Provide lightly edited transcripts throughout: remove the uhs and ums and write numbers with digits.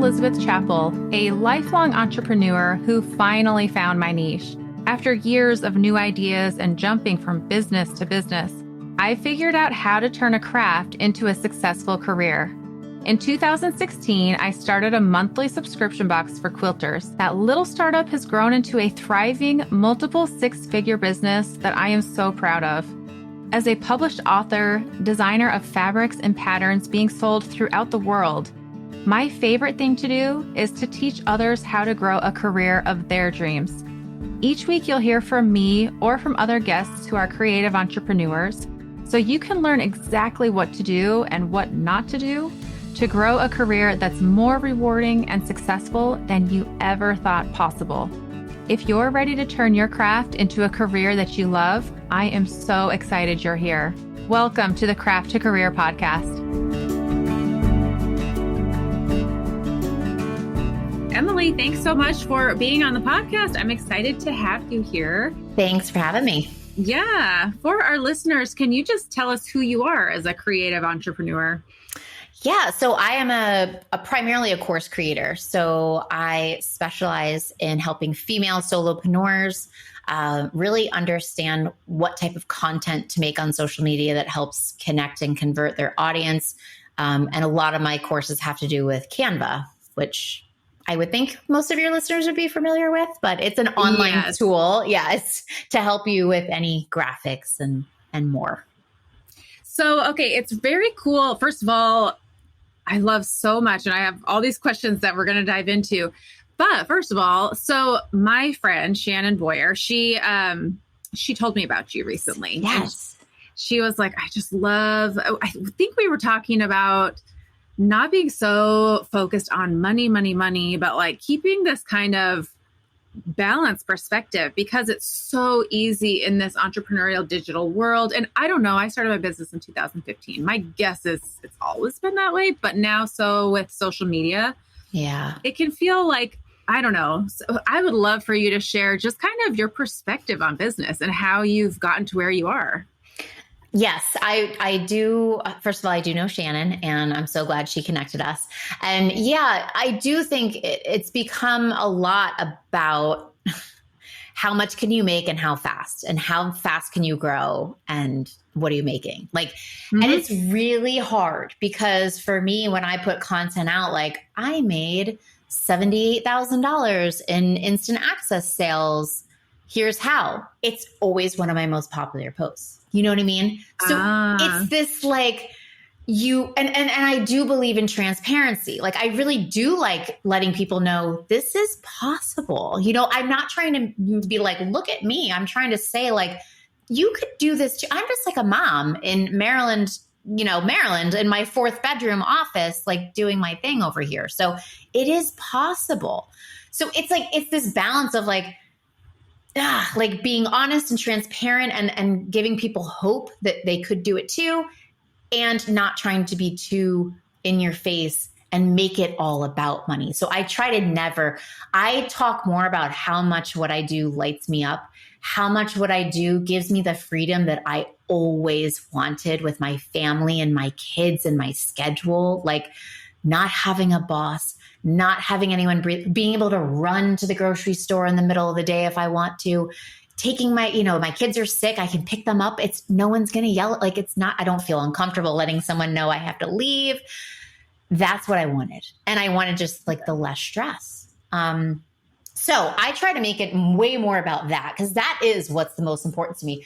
Elizabeth Chappell, a lifelong entrepreneur who finally found my niche. After years of new ideas and jumping from business to business, I figured out how to turn a craft into a successful career. In 2016, I started a monthly subscription box for quilters. That little startup has grown into a thriving, multiple six-figure business that I am so proud of. As a published author, designer of fabrics and patterns being sold throughout the world, my favorite thing to do is to teach others how to grow a career of their dreams. Each week, you'll hear from me or from other guests who are creative entrepreneurs, so you can learn exactly what to do and what not to do to grow a career that's more rewarding and successful than you ever thought possible. If you're ready to turn your craft into a career that you love, I am so excited you're here. Welcome to the Craft to Career podcast. Emily, thanks so much for being on the podcast. I'm excited to have you here. Thanks for having me. Yeah. For our listeners, can you just tell us who you are as a creative entrepreneur? Yeah, so I am primarily a course creator. So I specialize in helping female solopreneurs really understand what type of content to make on social media that helps connect and convert their audience. And a lot of my courses have to do with Canva, which I would think most of your listeners would be familiar with, but it's an online tool, yes, to help you with any graphics and more. So, okay, it's very cool. First of all, I love so much, and I have all these questions that we're going to dive into. But first of all, so my friend Shannon Boyer, she told me about you recently. Yes, she was like, I think we were talking about not being so focused on money, but like keeping this kind of balanced perspective, because it's so easy in this entrepreneurial digital world. And I don't know, I started my business in 2015. My guess is it's always been that way, but now so with social media, it can feel like, I don't know. So I would love for you to share just kind of your perspective on business and how you've gotten to where you are. Yes, I do. First of all, I do know Shannon, and I'm so glad she connected us. And yeah, I do think it's become a lot about how much can you make and how fast can you grow and what are you making? And it's really hard because for me, when I put content out, like I made $78,000 in instant access sales. Here's how. It's always one of my most popular posts. You know what I mean? So it's this like and I do believe in transparency. Like I really do like letting people know this is possible. You know, I'm not trying to be like, look at me. I'm trying to say like, you could do this too. I'm just like a mom in Maryland, in my fourth bedroom office, like doing my thing over here. So it is possible. So it's like, it's this balance of like being honest and transparent and giving people hope that they could do it too, and not trying to be too in your face and make it all about money. So I try to I talk more about how much what I do lights me up, how much what I do gives me the freedom that I always wanted with my family and my kids and my schedule, like not having a boss, not having anyone being able to run to the grocery store in the middle of the day if I want to, taking my kids are sick, I can pick them up. No one's going to yell. Like I don't feel uncomfortable letting someone know I have to leave. That's what I wanted. And I wanted just like the less stress. So I try to make it way more about that because that is what's the most important to me.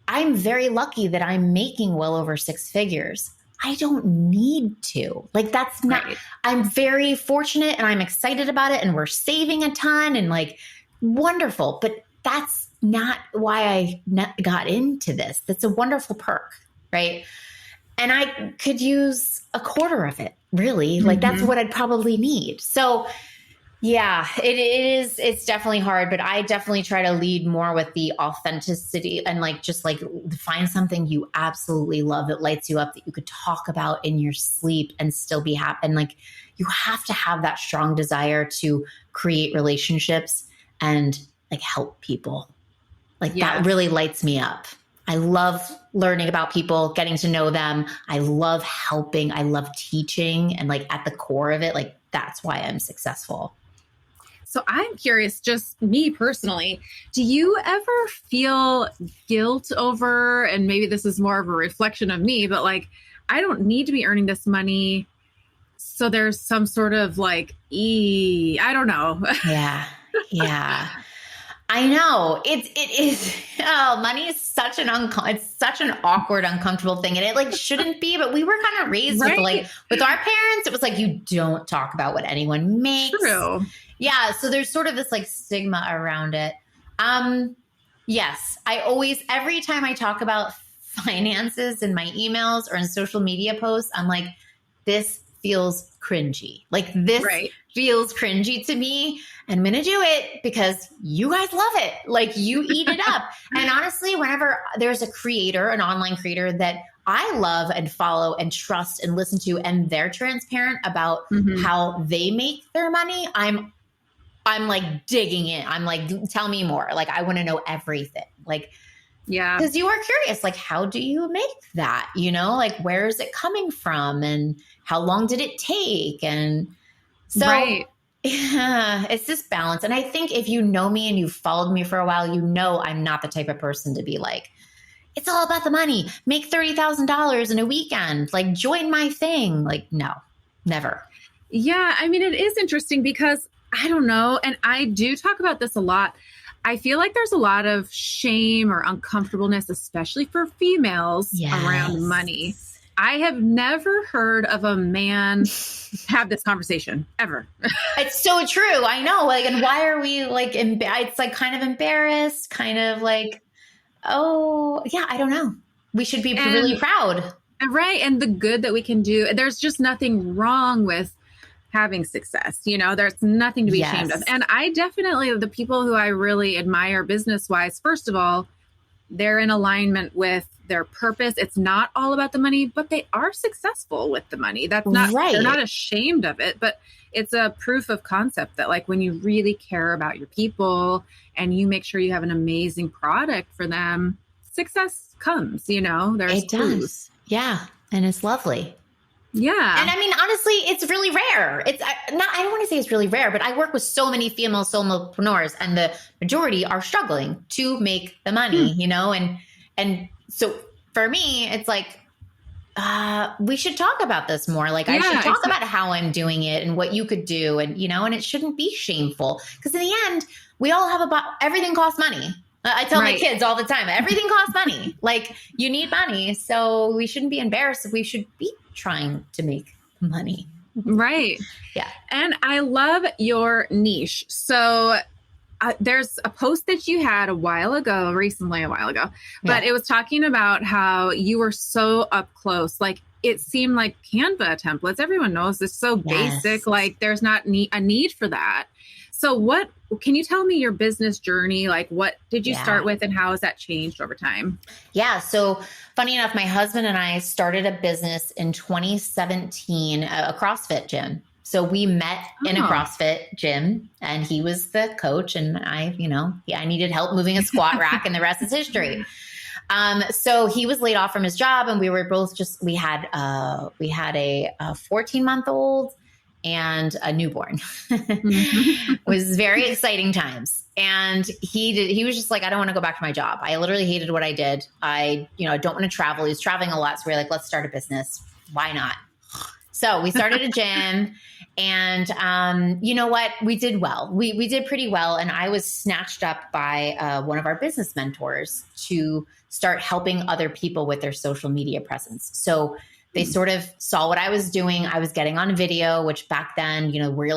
I'm very lucky that I'm making well over six figures. I don't need to. Like that's not, right. I'm very fortunate and I'm excited about it and we're saving a ton and like wonderful, but that's not why I got into this. That's a wonderful perk, right? And I could use a quarter of it, really. Like that's what I'd probably need. So yeah, it's definitely hard, but I definitely try to lead more with the authenticity and just find something you absolutely love that lights you up, that you could talk about in your sleep and still be happy. And like, you have to have that strong desire to create relationships and like help people. Like that really lights me up. I love learning about people, getting to know them. I love helping. I love teaching. And like at the core of it, like that's why I'm successful. So I'm curious, just me personally, do you ever feel guilt over, and maybe this is more of a reflection of me, but like, I don't need to be earning this money. So there's some sort of like, I don't know. Yeah. Yeah. I know it is. Oh, money is such an it's such an awkward, uncomfortable thing, and it like shouldn't be. But we were kind of raised with like with our parents. It was like you don't talk about what anyone makes. True. Yeah. So there's sort of this like stigma around it. Yes, I always every time I talk about finances in my emails or in social media posts, I'm like, this feels cringy. Like this feels cringy to me. I'm going to do it because you guys love it. Like you eat it up. And honestly, whenever there's a creator, an online creator that I love and follow and trust and listen to, and they're transparent about how they make their money, I'm like digging in. I'm like, tell me more. Like, I want to know everything. Like, yeah, because you are curious, like, how do you make that? You know, like, where is it coming from and how long did it take? And so yeah, it's this balance. And I think if you know me and you've followed me for a while, you know, I'm not the type of person to be like, it's all about the money, make $30,000 in a weekend, like join my thing. Like, no, never. Yeah. I mean, it is interesting because I don't know. And I do talk about this a lot. I feel like there's a lot of shame or uncomfortableness, especially for females around money. I have never heard of a man have this conversation ever. It's so true. I know. Like, and why are we like, it's like kind of embarrassed, kind of like, oh yeah, I don't know. We should be really proud. Right. And the good that we can do. There's just nothing wrong with having success. You know, there's nothing to be ashamed of. And I definitely, the people who I really admire business wise, first of all, they're in alignment with their purpose. It's not all about the money, but they are successful with the money. That's not, they're not ashamed of it, but it's a proof of concept that like when you really care about your people and you make sure you have an amazing product for them, success comes, you know, it does. Yeah. And it's lovely. Yeah. And I mean, honestly, it's really rare. It's not, I don't want to say it's really rare, but I work with so many female solopreneurs and the majority are struggling to make the money, you know? And so for me, it's like, we should talk about this more. Like I should talk about how I'm doing it and what you could do. And, you know, and it shouldn't be shameful because in the end, we all have everything costs money. I tell my kids all the time, everything costs money. Like you need money. So we shouldn't be embarrassed. We should be trying to make money. Right. Yeah. And I love your niche. So there's a post that you had recently a while ago, but it was talking about how you were so up close. Like it seemed like Canva templates. Everyone knows this, so basic. Like there's not a need for that. So can you tell me your business journey? Like what did you start with and how has that changed over time? Yeah. So funny enough, my husband and I started a business in 2017, a CrossFit gym. So we met in a CrossFit gym and he was the coach and I needed help moving a squat rack and the rest is history. So he was laid off from his job and we were both we had a 14-month-old and a newborn. It was very exciting times. And he was just like, I don't want to go back to my job. I literally hated what I did. I don't want to travel. He was traveling a lot. So we were like, let's start a business. Why not? So we started a gym and you know what? We did well. We did pretty well. And I was snatched up by one of our business mentors to start helping other people with their social media presence. So they sort of saw what I was doing. I was getting on video, which back then,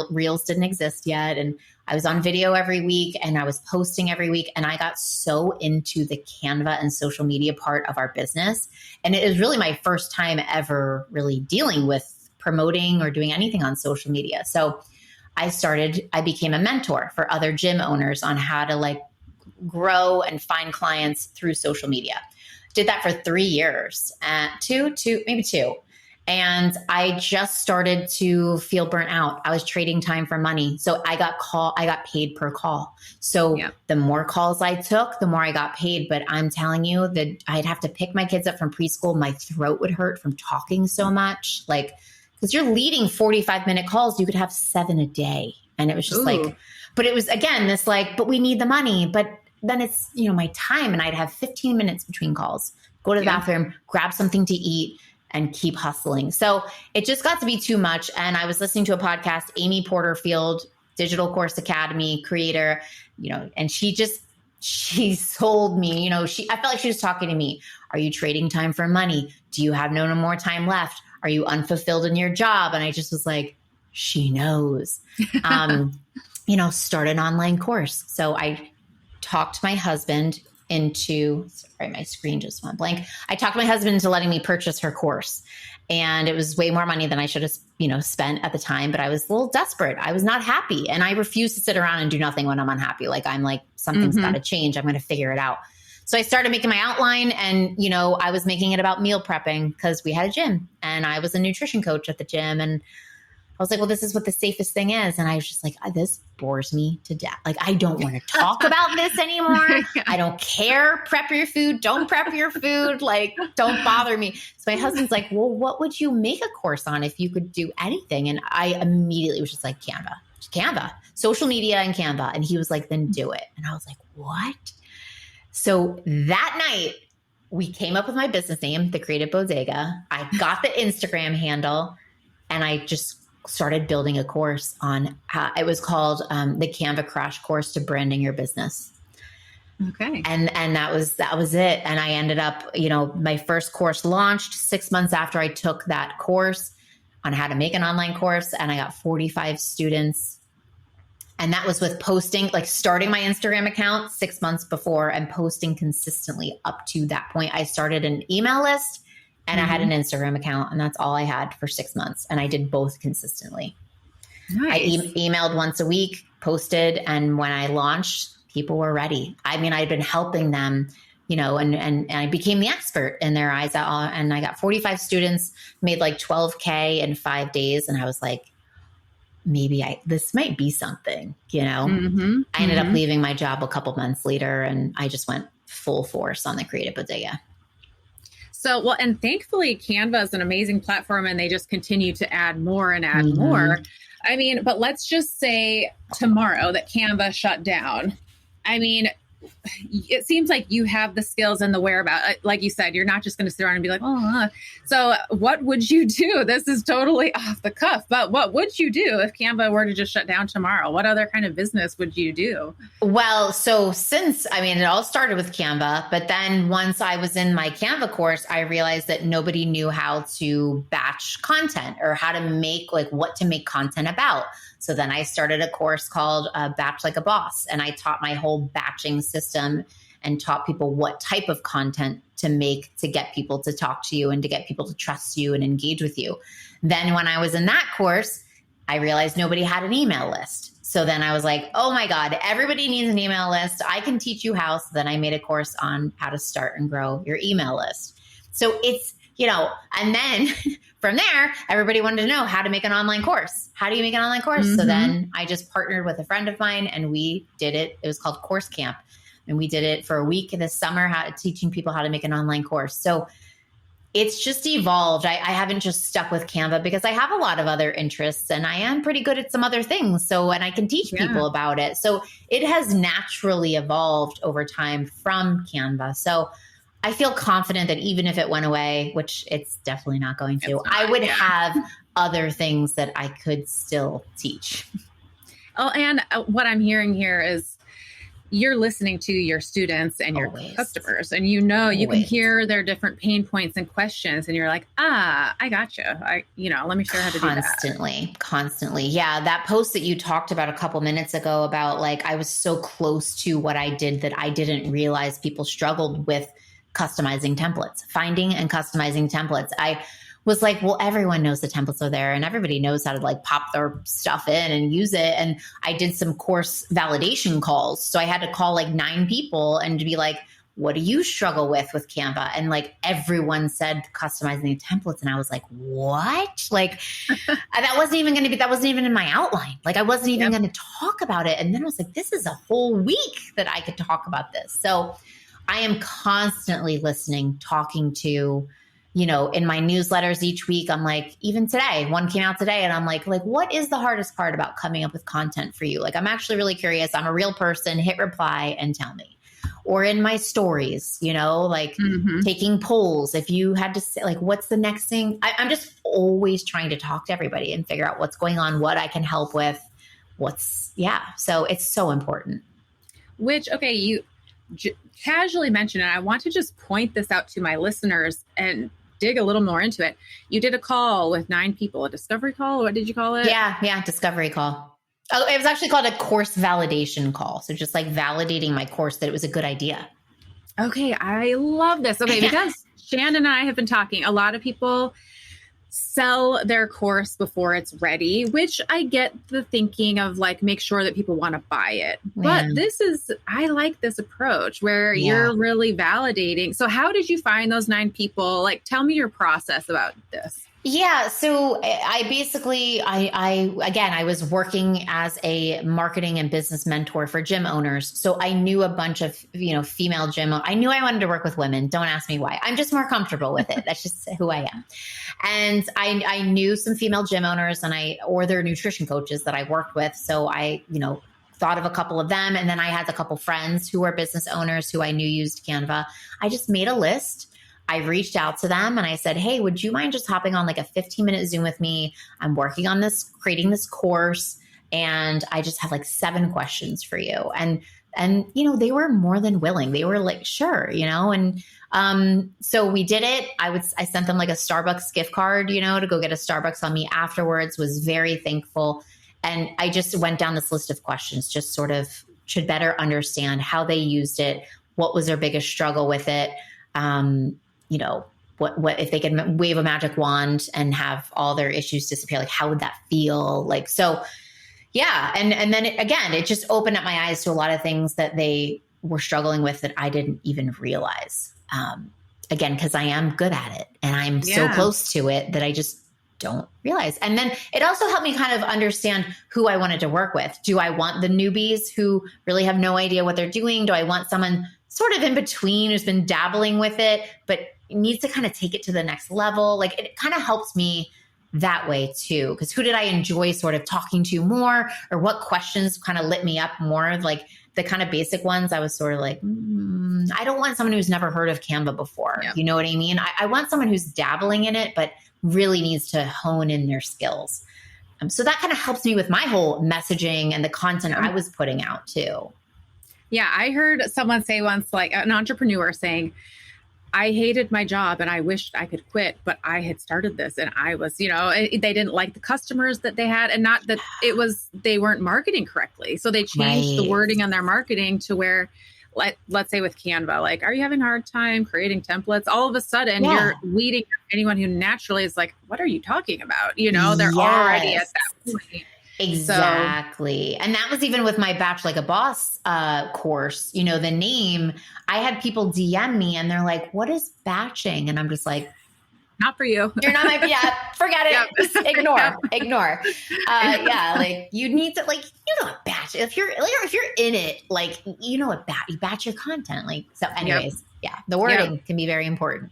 Reels didn't exist yet. And I was on video every week and I was posting every week. And I got so into the Canva and social media part of our business. And it was really my first time ever really dealing with promoting or doing anything on social media. So I became a mentor for other gym owners on how to like grow and find clients through social media. Did that for 3 years, maybe two. And I just started to feel burnt out. I was trading time for money. So I got paid per call. So the more calls I took, the more I got paid. But I'm telling you that I'd have to pick my kids up from preschool. My throat would hurt from talking so much. Like, because you're leading 45-minute calls. You could have 7 a day. And it was just like, but it was, again, this like, but we need the money. But then it's, my time, and I'd have 15 minutes between calls, go to the bathroom, grab something to eat, and keep hustling. So it just got to be too much. And I was listening to a podcast, Amy Porterfield, Digital Course Academy creator, and she sold me, I felt like she was talking to me. Are you trading time for money? Do you have no more time left? Are you unfulfilled in your job? And I just was like, she knows, start an online course. So I talked my husband into, sorry, my screen just went blank. I talked my husband into letting me purchase her course. And it was way more money than I should have, spent at the time, but I was a little desperate. I was not happy. And I refuse to sit around and do nothing when I'm unhappy. Like, I'm like, something's got to change. I'm going to figure it out. So I started making my outline, and, I was making it about meal prepping because we had a gym, and I was a nutrition coach at the gym. And I was like, well, this is what the safest thing is. And I was just like, this bores me to death. Like, I don't want to talk about this anymore. I don't care. Prep your food. Don't prep your food. Like, don't bother me. So my husband's like, well, what would you make a course on if you could do anything? And I immediately was just like, Canva, social media and Canva. And he was like, then do it. And I was like, what? So that night, we came up with my business name, The Creative Bodega. I got the Instagram handle, and I just started building a course on how it was called the Canva Crash Course to Branding Your Business. Okay. And that was it. And I ended up, my first course launched 6 months after I took that course on how to make an online course. And I got 45 students. And that was with posting, like starting my Instagram account 6 months before and posting consistently up to that point. I started an email list, and I had an Instagram account, and that's all I had for 6 months. And I did both consistently. Nice. I emailed once a week, posted. And when I launched, people were ready. I mean, I'd been helping them, and I became the expert in their eyes. And I got 45 students, made like 12K in 5 days. And I was like, maybe this might be something, I ended up leaving my job a couple months later, and I just went full force on the Creative Bodega. So, well, and thankfully Canva is an amazing platform, and they just continue to add more and add more. I mean, but let's just say tomorrow that Canva shut down. I mean, it seems like you have the skills and the whereabouts. Like you said, you're not just going to sit around and be like, So what would you do? This is totally off the cuff, but what would you do if Canva were to just shut down tomorrow? What other kind of business would you do? Well, so it all started with Canva, but then once I was in my Canva course, I realized that nobody knew how to batch content or how to make, like, what to make content about. So then I started a course called Batch Like a Boss, and I taught my whole batching system and taught people what type of content to make to get people to talk to you and to get people to trust you and engage with you. Then when I was in that course, I realized nobody had an email list. So then I was like, oh my God, everybody needs an email list. I can teach you how. So then I made a course on how to start and grow your email list. So it's, and then from there, everybody wanted to know how to make an online course. How do you make an online course? So then I just partnered with a friend of mine, and we did it. It was called Course Camp. And we did it for a week this summer, teaching people how to make an online course. So it's just evolved. I haven't just stuck with Canva because I have a lot of other interests, and I am pretty good at some other things. And I can teach people about it. So it has naturally evolved over time from Canva. So I feel confident that even if it went away, which it's definitely not going to, I would have other things that I could still teach. Oh, and what I'm hearing here is you're listening to your students and your customers, and you can hear their different pain points and questions, and you're like, I gotcha. Let me share how to do that. Constantly. Yeah. That post that you talked about a couple minutes ago about, like, I was so close to what I did that I didn't realize people struggled with customizing templates, finding and customizing templates. I was like, well, everyone knows the templates are there and everybody knows how to, like, pop their stuff in and use it. And I did some course validation calls. So I had to call like 9 people and to be like, what do you struggle with Canva? And like everyone said customizing the templates. And I was like, what? Like that wasn't even in my outline. Like I wasn't even going to talk about it. And then I was like, this is a whole week that I could talk about this. So I am constantly listening, talking to in my newsletters each week, I'm like, even today, one came out today and I'm like, what is the hardest part about coming up with content for you? Like, I'm actually really curious. I'm a real person, hit reply and tell me. Or in my stories, taking polls. If you had to say, what's the next thing? I'm just always trying to talk to everybody and figure out what's going on, what I can help with, so it's so important. Which, okay, you casually mentioned, and I want to just point this out to my listeners and dig a little more into it. You did a call with 9 people, a discovery call. What did you call it? Yeah. Discovery call. Oh, it was actually called a course validation call. So just validating my course that it was a good idea. Okay. I love this. Okay. Because Shannon and I have been talking, a lot of people sell their course before it's ready, which I get the thinking of make sure that people want to buy it. But I like this approach where you're really validating. So how did you find those 9 people? Tell me your process about this. Yeah. So I basically, I was working as a marketing and business mentor for gym owners. So I knew a bunch of, female gym. I knew I wanted to work with women. Don't ask me why. I'm just more comfortable with it. That's just who I am. And I knew some female gym owners or their nutrition coaches that I worked with. So I, thought of a couple of them. And then I had a couple friends who were business owners who I knew used Canva. I just made a list. I reached out to them and I said, hey, would you mind just hopping on a 15-minute Zoom with me? I'm working on creating this course. And I just have 7 questions for you. And they were more than willing. They were sure, and so we did it. I sent them a Starbucks gift card, to go get a Starbucks on me afterwards, was very thankful. And I just went down this list of questions, just sort of should better understand how they used it. What was their biggest struggle with it? What if they could wave a magic wand and have all their issues disappear? How would that feel? Yeah. And then it just opened up my eyes to a lot of things that they were struggling with that I didn't even realize. Again, because I am good at it and I'm so close to it that I just don't realize. And then it also helped me kind of understand who I wanted to work with. Do I want the newbies who really have no idea what they're doing? Do I want someone sort of in between who's been dabbling with it, but needs to kind of take it to the next level? It kind of helps me that way too. Because who did I enjoy sort of talking to more, or what questions kind of lit me up more? The kind of basic ones, I was sort of I don't want someone who's never heard of Canva before. Yeah. You know what I mean? I want someone who's dabbling in it, but really needs to hone in their skills. So that kind of helps me with my whole messaging and the content I was putting out too. Yeah. I heard someone say once, an entrepreneur saying, I hated my job and I wished I could quit, but I had started this and I was, they didn't like the customers that they had, and not that they weren't marketing correctly. So they changed the wording on their marketing to where, let's say with Canva, are you having a hard time creating templates? All of a sudden you're weeding anyone who naturally is what are you talking about? They're already at that point. Exactly. And that was even with my Batch Like a Boss course, the name. I had people DM me and they're like, what is batching? And I'm just like, not for you. You're not forget it. Yep. Just ignore. You need to what batch. If you're in it, you batch your content. So anyways, the wording can be very important.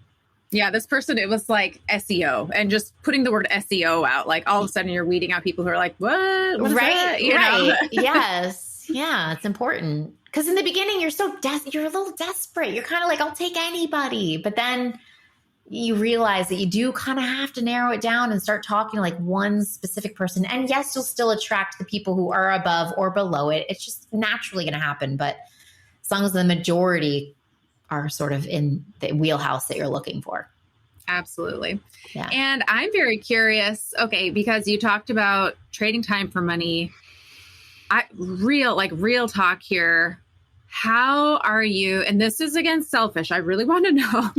Yeah, this person, it was SEO and just putting the word SEO out. All of a sudden you're weeding out people who are what? What is that? Right. Yes. Yeah, it's important. Because in the beginning, you're you're a little desperate. You're kind of I'll take anybody. But then you realize that you do kind of have to narrow it down and start talking one specific person. And yes, you'll still attract the people who are above or below it. It's just naturally going to happen. But as long as the majority are sort of in the wheelhouse that you're looking for. Absolutely. Yeah. And I'm very curious, because you talked about trading time for money. Real talk here. How are you, and this is again selfish, I really want to know,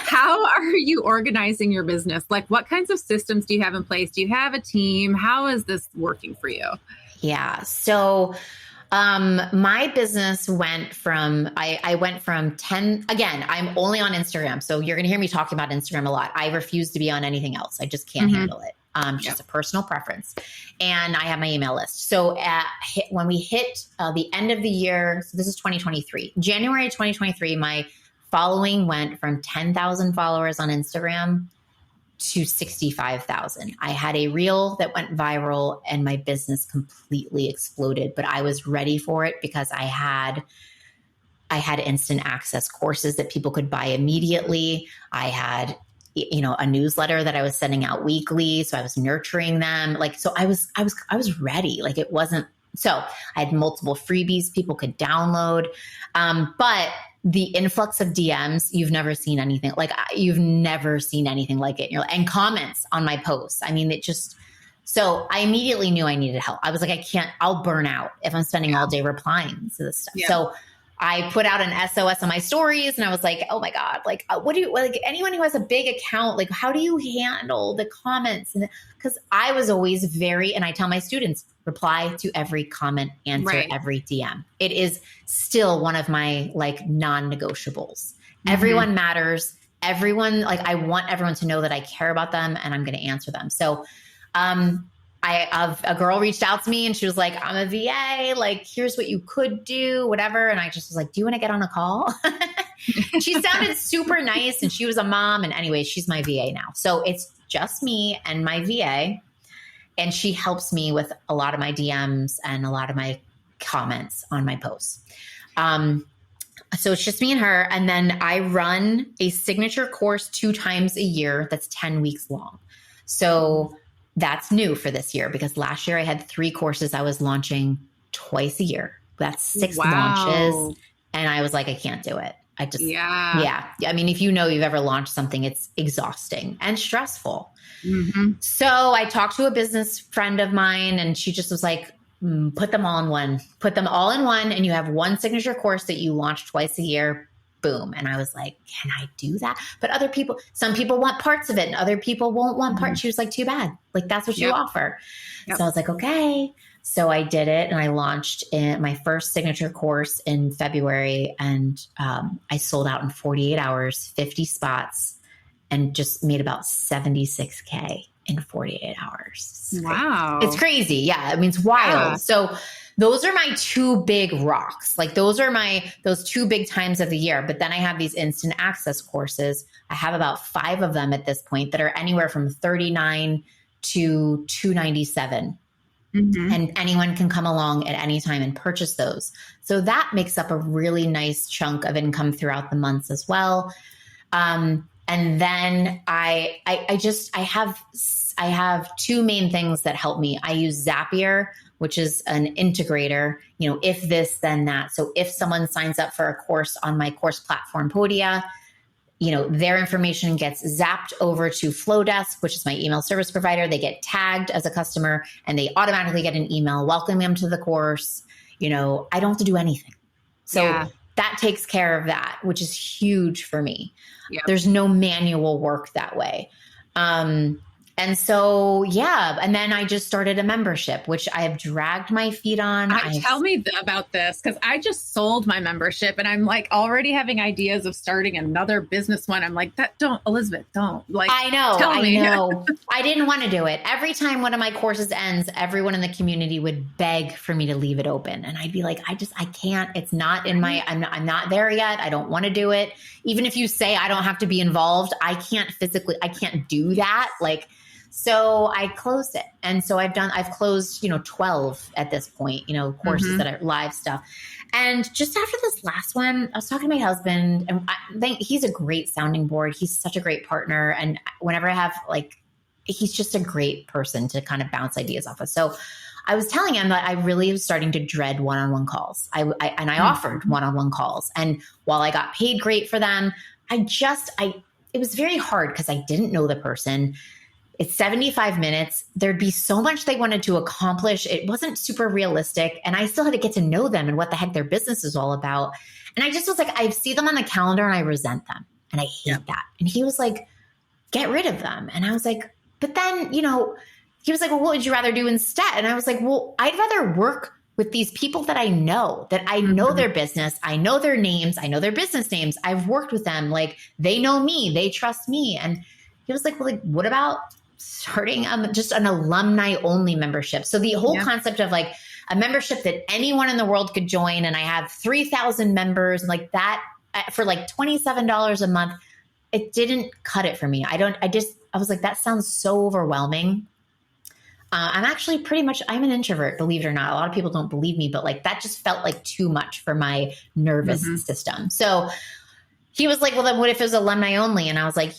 how are you organizing your business? What kinds of systems do you have in place? Do you have a team? How is this working for you? Yeah. So my business went from, I went from 10, again, I'm only on Instagram. So you're going to hear me talking about Instagram a lot. I refuse to be on anything else. I just can't handle it. Just a personal preference. And I have my email list. So when we hit the end of the year, so this is 2023, January 2023, my following went from 10,000 followers on Instagram to 65,000. I had a reel that went viral and my business completely exploded, but I was ready for it because I had instant access courses that people could buy immediately. I had, a newsletter that I was sending out weekly. So I was nurturing them. So I was ready. It wasn't, so I had multiple freebies people could download. But the influx of DMs, you've never seen anything like it. And comments on my posts. I mean, so I immediately knew I needed help. I was like, I'll burn out if I'm spending all day replying to this stuff. Yeah. So I put out an SOS on my stories and I was like, oh my God, anyone who has a big account, how do you handle the comments? Because I was always and I tell my students, reply to every comment, answer every DM. It is still one of my non-negotiables. Mm-hmm. Everyone matters. Everyone, I want everyone to know that I care about them and I'm going to answer them. So, a girl reached out to me and she was like, I'm a VA, here's what you could do, whatever. And I just was like, do you want to get on a call? She sounded super nice and she was a mom. And anyway, she's my VA now. So it's just me and my VA. And she helps me with a lot of my DMs and a lot of my comments on my posts. So it's just me and her. And then I run a signature course 2 times a year that's 10 weeks long. So that's new for this year because last year I had 3 courses I was launching twice a year. That's 6 launches. And I was like, I can't do it. Yeah. I mean, if you've ever launched something, it's exhausting and stressful. Mm-hmm. So I talked to a business friend of mine and she just was like, put them all in one. And you have one signature course that you launch twice a year. Boom. And I was like, can I do that? But some people want parts of it and other people won't want parts. She was like, too bad. That's what you offer. Yep. So I was like, okay. So I did it and I launched my first signature course in February and I sold out in 48 hours, 50 spots and just made about 76K in 48 hours. Wow. It's crazy. Yeah. I mean, it's wild. Yeah. So those are my 2 big rocks. Those are those 2 big times of the year. But then I have these instant access courses. I have about 5 of them at this point that are anywhere from $39 to $297. Mm-hmm. And anyone can come along at any time and purchase those. So that makes up a really nice chunk of income throughout the months as well. And then I have 2 main things that help me. I use Zapier, which is an integrator, if this, then that. So if someone signs up for a course on my course platform, Bodega, their information gets zapped over to Flowdesk, which is my email service provider. They get tagged as a customer and they automatically get an email welcoming them to the course. I don't have to do anything. So that takes care of that, which is huge for me. Yep. There's no manual work that way. And so, and then I just started a membership, which I have dragged my feet on. Tell me about this because I just sold my membership and I'm already having ideas of starting another business one. I'm like, Elizabeth, don't. I know. I didn't want to do it. Every time one of my courses ends, everyone in the community would beg for me to leave it open. And I'd be like, I can't, it's not in I'm not there yet. I don't want to do it. Even if you say I don't have to be involved, I can't do that. So I closed it. And so I've closed, 12 at this point, courses that are live stuff. And just after this last one, I was talking to my husband and he's a great sounding board. He's such a great partner. And whenever I have he's just a great person to kind of bounce ideas off of. So I was telling him that I really was starting to dread one-on-one calls. I offered one-on-one calls. And while I got paid great for them, it was very hard because I didn't know the person. It's 75 minutes. There'd be so much they wanted to accomplish. It wasn't super realistic. And I still had to get to know them and what the heck their business is all about. And I just was like, I see them on the calendar and I resent them. And I hate that. And he was like, get rid of them. And I was like, but then, he was like, well, what would you rather do instead? And I was like, well, I'd rather work with these people that I know their business. I know their names. I know their business names. I've worked with them. They know me. They trust me. And he was like, well, what about starting just an alumni only membership? So the whole concept of a membership that anyone in the world could join. And I have 3,000 members that for like $27 a month, it didn't cut it for me. I was like, that sounds so overwhelming. I'm actually I'm an introvert, believe it or not. A lot of people don't believe me, but like that just felt like too much for my nervous system. So he was like, well, then what if it was alumni only? And I was like,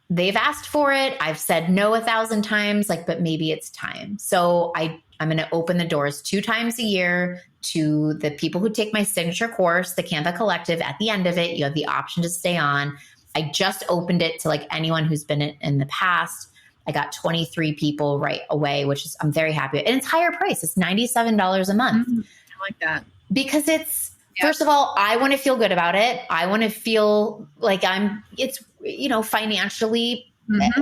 they've asked for it. I've said no 1,000 times, but maybe it's time. So I'm going to open the doors 2 times a year to the people who take my signature course, the Canva Collective. At the end of it, you have the option to stay on. I just opened it to anyone who's been in the past. I got 23 people right away, which is, I'm very happy. And it's higher price. It's $97 a month. I like that. Because first of all, I want to feel good about it. I want to feel like it's financially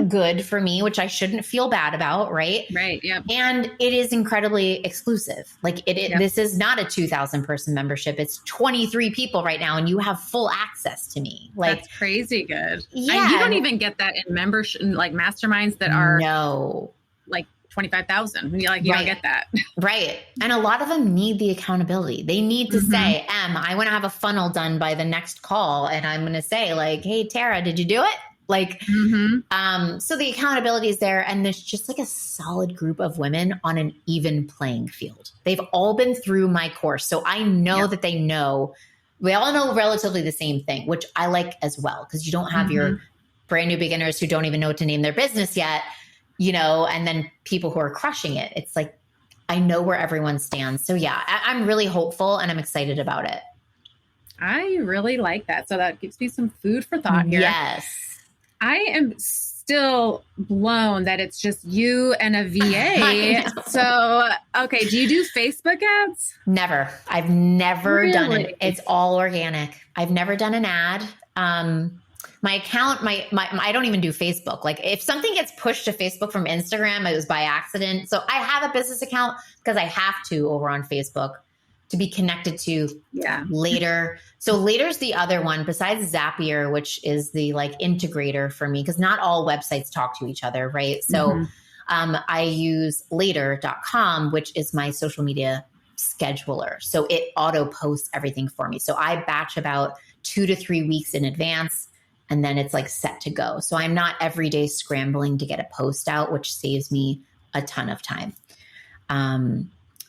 good for me, which I shouldn't feel bad about. Right. Right. Yeah. And it is incredibly exclusive. This is not a 2,000 person membership. It's 23 people right now. And you have full access to me. That's crazy good. Yeah. You don't even get that in membership, masterminds that are 25,000. You don't get that. Right. And a lot of them need the accountability. They need to say, I want to have a funnel done by the next call. And I'm going to say hey, Tara, did you do it? So the accountability is there. And there's just a solid group of women on an even playing field. They've all been through my course. So I know that we all know relatively the same thing, which I like as well. Because you don't have your brand new beginners who don't even know what to name their business yet, and then people who are crushing it. It's I know where everyone stands. So yeah, I'm really hopeful and I'm excited about it. I really like that. So that gives me some food for thought here. Yes. I am still blown that it's just you and a VA. So, okay. Do you do Facebook ads? Never. I've never done it. It's all organic. I've never done an ad. My account, I don't even do Facebook. If something gets pushed to Facebook from Instagram, it was by accident. So I have a business account because I have to over on Facebook to be connected to Later. So Later's the other one besides Zapier, which is the integrator for me, because not all websites talk to each other, right? So I use later.com, which is my social media scheduler. So it auto posts everything for me. So I batch about 2 to 3 weeks in advance, and then it's set to go. So I'm not every day scrambling to get a post out, which saves me a ton of time.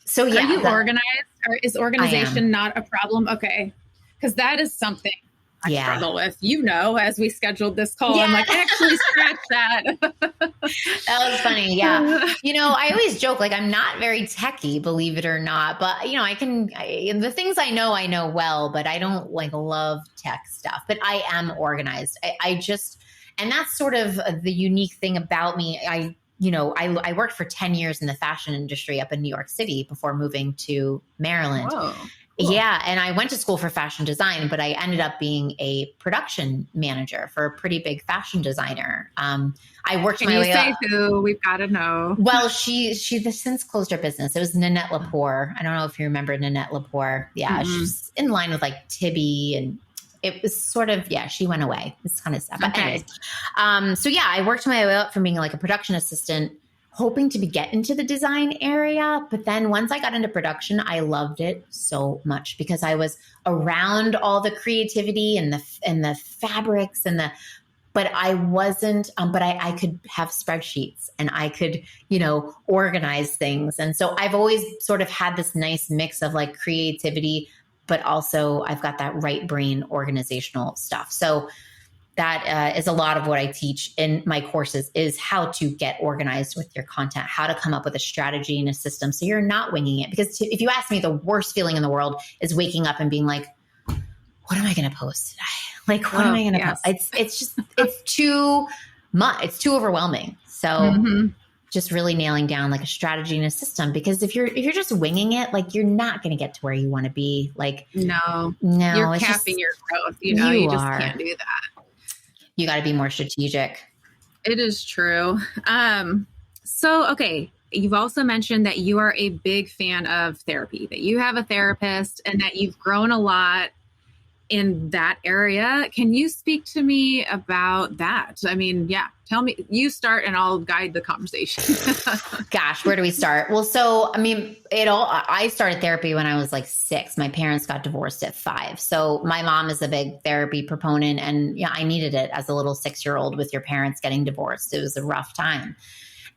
So yeah. Are you organized? Or is organization not a problem? Okay. Because that is something I struggle with, as we scheduled this call. Yeah. I'm actually scratch that. That was funny. Yeah. I always joke, I'm not very techie, believe it or not, but the things I know well, but I don't love tech stuff, but I am organized. And that's sort of the unique thing about me. I worked for 10 years in the fashion industry up in New York City before moving to Maryland. Whoa, cool. Yeah. And I went to school for fashion design, but I ended up being a production manager for a pretty big fashion designer. I worked my way up. Can you say who? We've got to know. Well, she has since closed her business. It was Nanette Lepore. I don't know if you remember Nanette Lepore. Yeah. She's in line with Tibby, and it was sort of, she went away. It's kind of sad. But anyways, so yeah, I worked my way up from being a production assistant, hoping to get into the design area. But then once I got into production, I loved it so much because I was around all the creativity and the fabrics but I wasn't, but I could have spreadsheets and I could, organize things. And so I've always sort of had this nice mix of creativity, but also I've got that right brain organizational stuff. So that is a lot of what I teach in my courses is how to get organized with your content, how to come up with a strategy and a system so you're not winging it. Because if you ask me, the worst feeling in the world is waking up and being what am I going to post today? What am I going to post? It's too much. It's too overwhelming. So just really nailing down a strategy and a system, because if you're just winging it, you're not going to get to where you want to be. No, you're capping your growth. You just can't do that. You got to be more strategic. It is true. So, okay. You've also mentioned that you are a big fan of therapy, that you have a therapist and that you've grown a lot in that area. Can you speak to me about that? Tell me, you start and I'll guide the conversation. Gosh, where do we start? Well, I started therapy when I was like 6. My parents got divorced at 5. So my mom is a big therapy proponent, and I needed it as a little 6-year-old with your parents getting divorced. It was a rough time.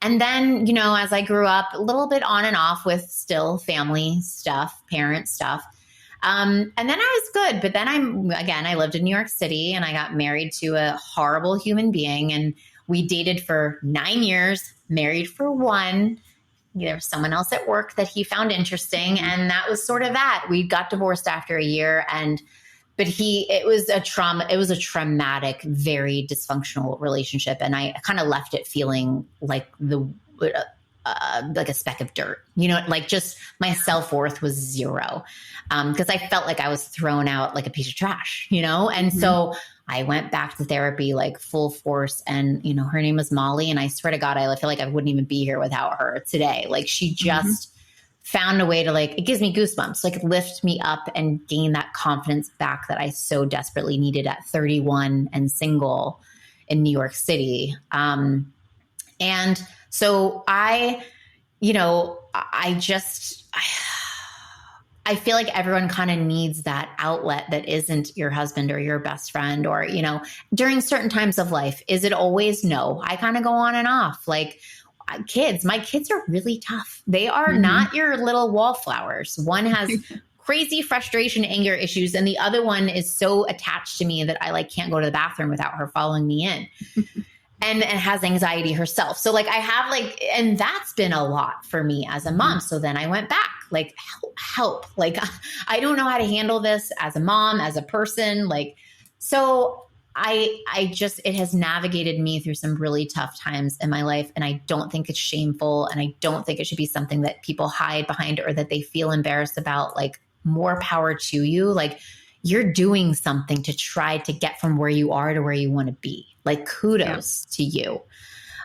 And then, as I grew up, a little bit on and off with still family stuff, parent stuff. And then I was good. But then I lived in New York City and I got married to a horrible human being. And we dated for 9 years, married for 1. There was someone else at work that he found interesting. And that was sort of that. We got divorced after a year. But it was a traumatic, very dysfunctional relationship. And I kind of left it feeling like like a speck of dirt, like just my self-worth was 0. Because I felt like I was thrown out like a piece of trash, And so I went back to therapy like full force, and, her name was Molly. And I swear to God, I feel like I wouldn't even be here without her today. Like she just found a way to it gives me goosebumps, lift me up and gain that confidence back that I so desperately needed at 31 and single in New York City. And so I feel like everyone kind of needs that outlet that isn't your husband or your best friend or, during certain times of life. Is it always? No. I kind of go on and off. My kids are really tough. They are not your little wallflowers. One has crazy frustration, anger issues, and the other one is so attached to me that I can't go to the bathroom without her following me in. And has anxiety herself. So I have and that's been a lot for me as a mom. So then I went back, help. I don't know how to handle this as a mom, as a person. So it has navigated me through some really tough times in my life. And I don't think it's shameful. And I don't think it should be something that people hide behind or that they feel embarrassed about. More power to you. You're doing something to try to get from where you are to where you want to be. Kudos to you.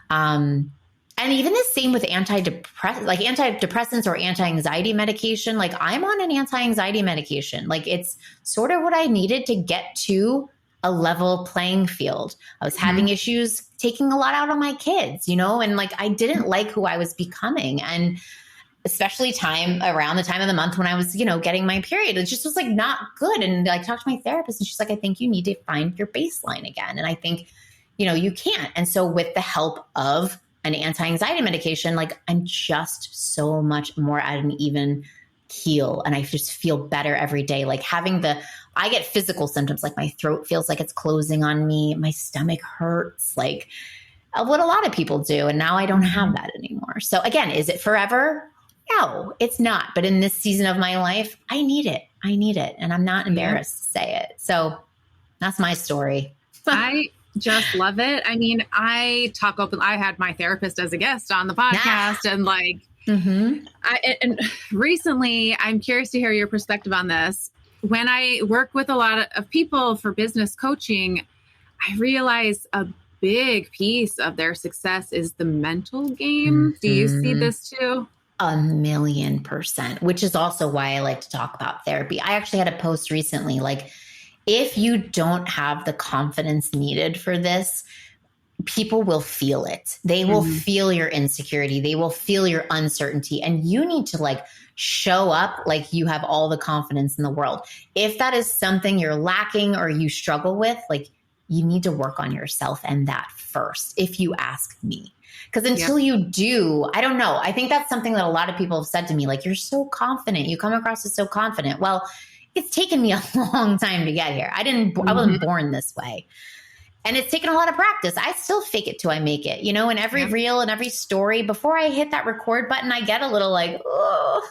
And even the same with antidepressants or anti-anxiety medication. I'm on an anti-anxiety medication. It's sort of what I needed to get to a level playing field. I was having issues taking a lot out on my kids, and I didn't like who I was becoming. And especially around the time of the month when I was, getting my period, it just was not good. And I talked to my therapist and she's like, I think you need to find your baseline again. And I think, you can't. And so with the help of an anti-anxiety medication, I'm just so much more at an even keel. And I just feel better every day. I get physical symptoms, my throat feels like it's closing on me. My stomach hurts, what a lot of people do. And now I don't have that anymore. So again, is it forever? No, it's not. But in this season of my life, I need it. And I'm not embarrassed to say it. So that's my story. I just love it. I mean, I talk open. I had my therapist as a guest on the podcast and and recently I'm curious to hear your perspective on this. When I work with a lot of people for business coaching, I realize a big piece of their success is the mental game. Do you see this too? 1,000,000%, which is also why I like to talk about therapy. I actually had a post recently, if you don't have the confidence needed for this, people will feel it. They will feel your insecurity. They will feel your uncertainty. And you need to show up like you have all the confidence in the world. If that is something you're lacking or you struggle with, you need to work on yourself and that first, if you ask me. Because until you do, I don't know. I think that's something that a lot of people have said to me, you're so confident. You come across as so confident. Well, it's taken me a long time to get here. I wasn't born this way. And it's taken a lot of practice. I still fake it till I make it, in every reel and every story. Before I hit that record button, I get a little oh,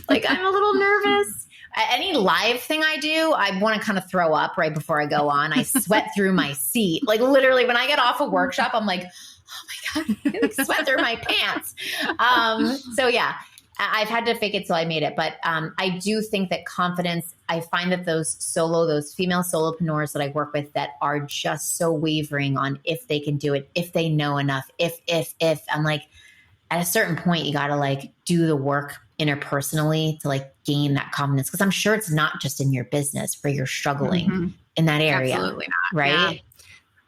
I'm a little nervous. Any live thing I do, I want to kind of throw up right before I go on. I sweat through my seat. Literally when I get off a workshop, I'm like, oh my God, I sweat through my pants. So yeah, I've had to fake it till I made it. But I do think that confidence, I find that those female solopreneurs that I work with that are just so wavering on if they can do it, if they know enough, if, I'm at a certain point, you got to do the work interpersonally to gain that confidence. Cause I'm sure it's not just in your business where you're struggling in that area. Absolutely not. Right. Yeah.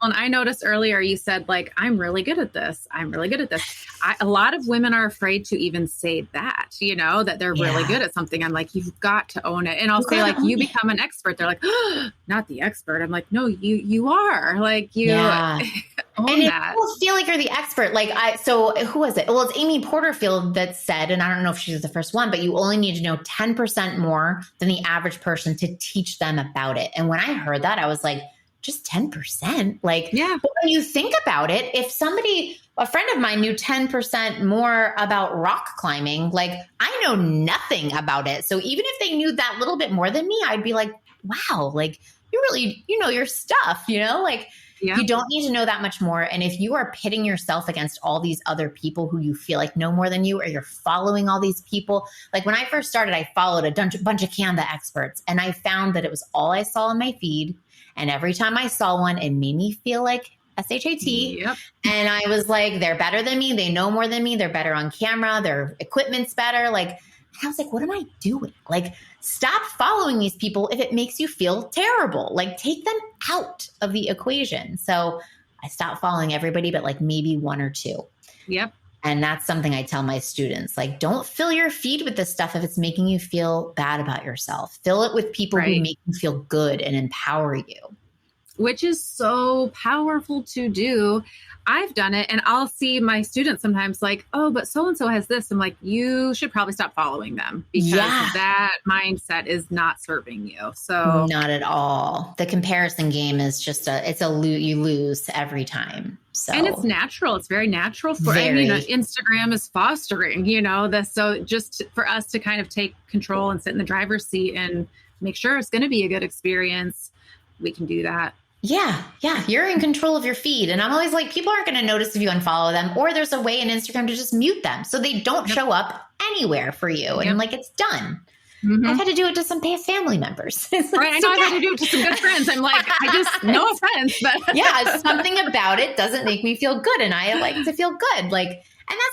And I noticed earlier you said like, I'm really good at this. I'm really good at this. A lot of women are afraid to even say that, that they're really good at something. I'm like, you've got to own it. And I'll say like, you become an expert. They're like, oh, not the expert. I'm like, no, you are like you own and that. People feel like you're the expert. So who was it? Well, it's Amy Porterfield that said, and I don't know if she was the first one, but you only need to know 10% more than the average person to teach them about it. And when I heard that, I was like, just 10%. Like, but when you think about it, if a friend of mine knew 10% more about rock climbing, like I know nothing about it. So even if they knew that little bit more than me, I'd be like, wow, like you really, know your stuff, like you don't need to know that much more. And if you are pitting yourself against all these other people who you feel like know more than you, or you're following all these people, like when I first started, I followed a bunch of Canva experts, and I found that it was all I saw on my feed. And every time I saw one, it made me feel like SHAT. Yep. And I was like, they're better than me. They know more than me. They're better on camera. Their equipment's better. Like, and I was like, what am I doing? Like, stop following these people if it makes you feel terrible. Like, take them out of the equation. So I stopped following everybody, but like maybe one or two. Yep. And that's something I tell my students, like, don't fill your feed with this stuff if it's making you feel bad about yourself. Fill it with people who make you feel good and empower you. Which is so powerful to do. I've done it, and I'll see my students sometimes like, oh, but so-and-so has this. I'm like, you should probably stop following them because that mindset is not serving you. So not at all. The comparison game is just you lose every time. So, and it's natural. It's very natural Instagram is fostering, this. So just for us to kind of take control and sit in the driver's seat and make sure it's going to be a good experience, we can do that. Yeah. You're in control of your feed. And I'm always like, people aren't going to notice if you unfollow them, or there's a way in Instagram to just mute them so they don't show up anywhere for you. And like, it's done. Mm-hmm. I've had to do it to some family members. Right. I know I've had to do it to some good friends. I'm like, no offense, but something about it doesn't make me feel good. And I like to feel good. Like,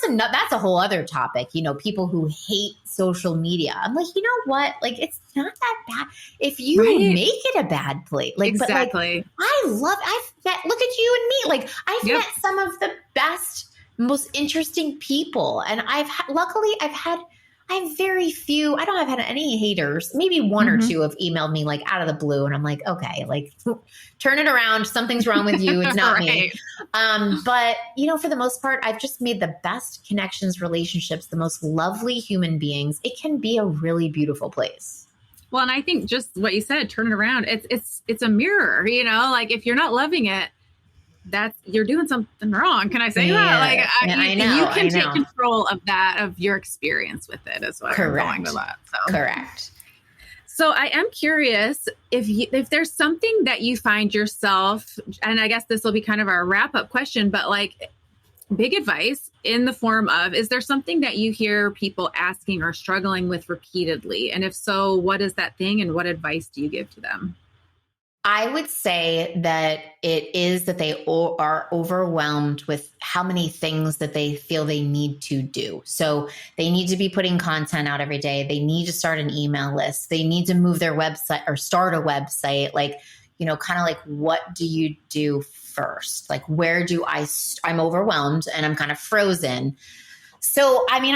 and that's a whole other topic, people who hate social media. I'm like, you know what? Like, it's not that bad if you make it a bad place. Like, exactly. But I've met, look at you and me. Like, I've met some of the best, most interesting people. And I have very few, I don't have had any haters. Maybe one or two have emailed me like out of the blue. And I'm like, okay, like turn it around. Something's wrong with you. It's not me. But for the most part, I've just made the best connections, relationships, the most lovely human beings. It can be a really beautiful place. Well, and I think just what you said, turn it around. It's a mirror, like if you're not loving it, you're doing something wrong. Can I say that? Like, I know. You can take control of that, of your experience with it as well. Correct. I'm going with that. So. Correct. So I am curious if there's something that you find yourself, and I guess this will be kind of our wrap up question, but like big advice in the form of, is there something that you hear people asking or struggling with repeatedly? And if so, what is that thing and what advice do you give to them? I would say that it is that they are overwhelmed with how many things that they feel they need to do. So they need to be putting content out every day. They need to start an email list. They need to move their website or start a website. Like, kind of like, what do you do first? Like, where do I'm overwhelmed and I'm kind of frozen. So, I mean,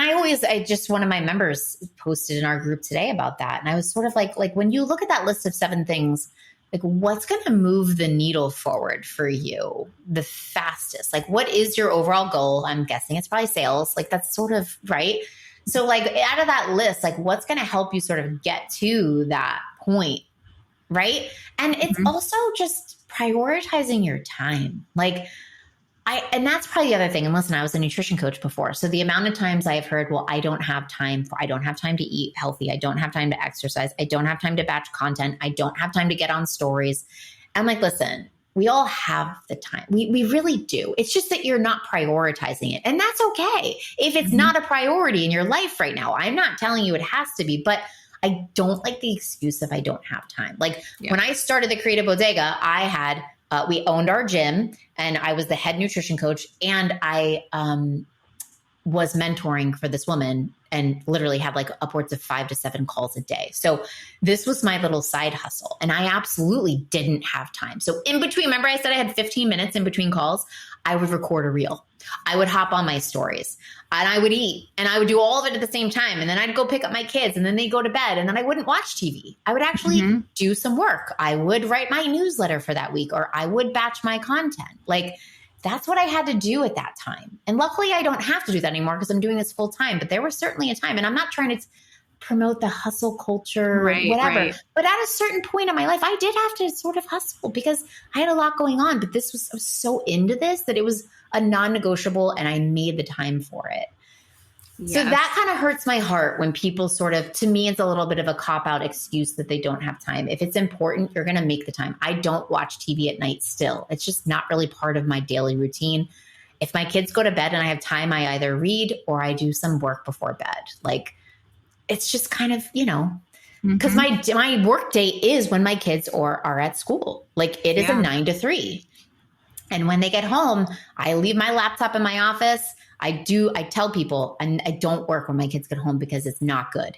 one of my members posted in our group today about that. And I was sort of like when you look at that list of 7 things, like, what's going to move the needle forward for you the fastest? Like, what is your overall goal? I'm guessing it's probably sales. Like, that's sort of right. So like out of that list, like what's going to help you sort of get to that point? Right. And it's also just prioritizing your time. Like, and that's probably the other thing. And listen, I was a nutrition coach before. So the amount of times I've heard, well, I don't have time to eat healthy. I don't have time to exercise. I don't have time to batch content. I don't have time to get on stories. I'm like, listen, we all have the time. We really do. It's just that you're not prioritizing it. And that's okay. If it's not a priority in your life right now, I'm not telling you it has to be, but I don't like the excuse of I don't have time. Like when I started the Creative Bodega, we owned our gym and I was the head nutrition coach, and I was mentoring for this woman and literally had like upwards of 5 to 7 calls a day. So this was my little side hustle, and I absolutely didn't have time. So in between, remember I said I had 15 minutes in between calls, I would record a reel. I would hop on my stories and I would eat and I would do all of it at the same time. And then I'd go pick up my kids and then they'd go to bed and then I wouldn't watch TV. I would actually do some work. I would write my newsletter for that week, or I would batch my content. Like, that's what I had to do at that time. And luckily I don't have to do that anymore because I'm doing this full time, but there was certainly a time, and I'm not trying to promote the hustle culture or whatever. Right. But at a certain point in my life, I did have to sort of hustle because I had a lot going on, but I was so into this that it was a non-negotiable, and I made the time for it. Yes. So that kind of hurts my heart when people sort of, to me, it's a little bit of a cop-out excuse that they don't have time. If it's important, you're going to make the time. I don't watch TV at night still. It's just not really part of my daily routine. If my kids go to bed and I have time, I either read or I do some work before bed. Like, it's just kind of, because my work day is when my kids are at school. Like, it is a 9 to 3. And when they get home, I leave my laptop in my office. I tell people, and I don't work when my kids get home because it's not good.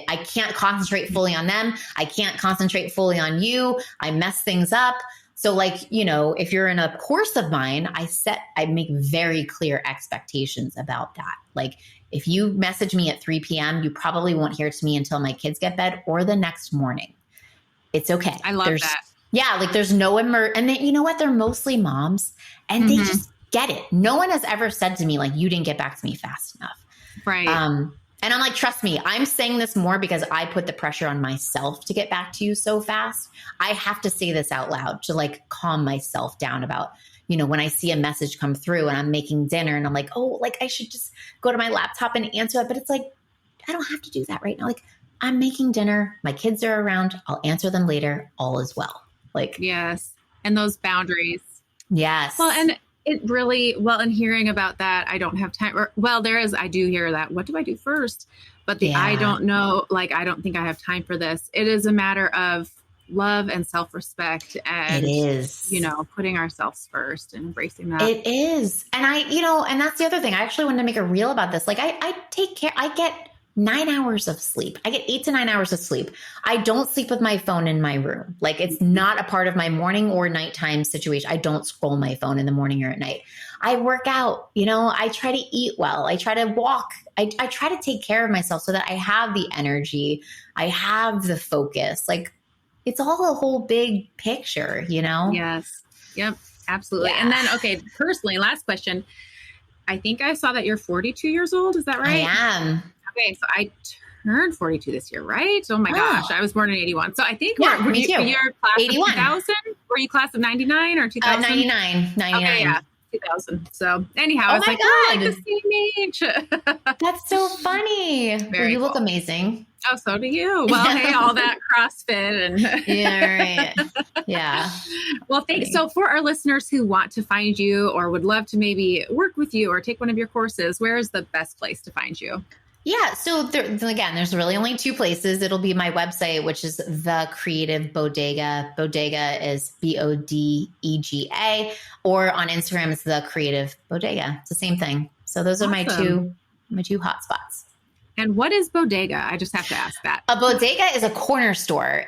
I can't concentrate fully on them. I can't concentrate fully on you. I mess things up. So like, if you're in a course of mine, I make very clear expectations about that. Like, if you message me at 3 p.m., you probably won't hear to me until my kids get bed or the next morning. It's okay. I love that. Yeah, like there's no and then, you know what? They're mostly moms, and they just get it. No one has ever said to me, like, you didn't get back to me fast enough. Right. And I'm like, trust me, I'm saying this more because I put the pressure on myself to get back to you so fast. I have to say this out loud to like calm myself down about, when I see a message come through and I'm making dinner and I'm like, oh, like I should just go to my laptop and answer it. But it's like, I don't have to do that right now. Like, I'm making dinner. My kids are around. I'll answer them later. All is well. Like, yes. And those boundaries. Yes. Well, and it really, and hearing about that, I don't have time. I do hear that. What do I do first? But I don't know, like, I don't think I have time for this. It is a matter of love and self-respect, and, it is, putting ourselves first and embracing that. It is. And and that's the other thing. I actually wanted to make a reel about this. Like, I take care. I get 9 hours of sleep. I get 8 to 9 hours of sleep. I don't sleep with my phone in my room. Like, it's not a part of my morning or nighttime situation. I don't scroll my phone in the morning or at night. I work out, I try to eat well. I try to walk. I try to take care of myself so that I have the energy. I have the focus. Like, it's all a whole big picture, Yes. Yep. Absolutely. Yeah. And then, okay, personally, last question. I think I saw that you're 42 years old. Is that right? I am. Okay, so I turned 42 this year, right? Oh my gosh, I was born in 81. So I think me too. You're class 81. of 2000? Were you class of 99 or 2000? 99. Okay, yeah, 2000. So anyhow, it's like, God. oh, like the same age. That's so funny. You look amazing. Oh, so do you. Well, hey, all that CrossFit and yeah, right. Yeah. Well, thanks. So for our listeners who want to find you or would love to maybe work with you or take one of your courses, where is the best place to find you? Yeah. So there's really only 2 places. It'll be my website, which is The Creative Bodega. Bodega is Bodega, or on Instagram, it's The Creative Bodega. It's the same thing. So those are my two hotspots. And what is bodega? I just have to ask that. A bodega is a corner store.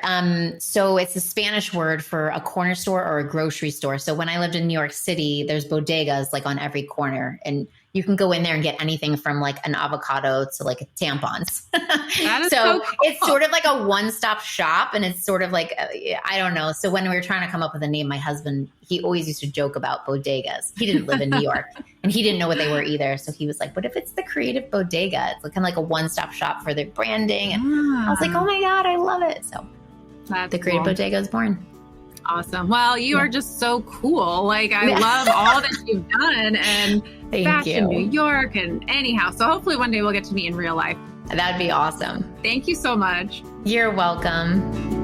So it's a Spanish word for a corner store or a grocery store. So when I lived in New York City, there's bodegas like on every corner, and you can go in there and get anything from like an avocado to like tampons. That is so cool. It's sort of like a one-stop shop, and it's sort of like, I don't know. So when we were trying to come up with a name, my husband, he always used to joke about bodegas. He didn't live in New York and he didn't know what they were either. So he was like, what if it's the Creative Bodega? It's kind of like a one-stop shop for their branding. And I was like, oh my God, I love it. So the Creative Bodega is born. Awesome. Well, you are just so cool. Like, I love all that you've done, and back in New York, and anyhow. So hopefully one day we'll get to meet in real life. That'd be awesome. Thank you so much. You're welcome.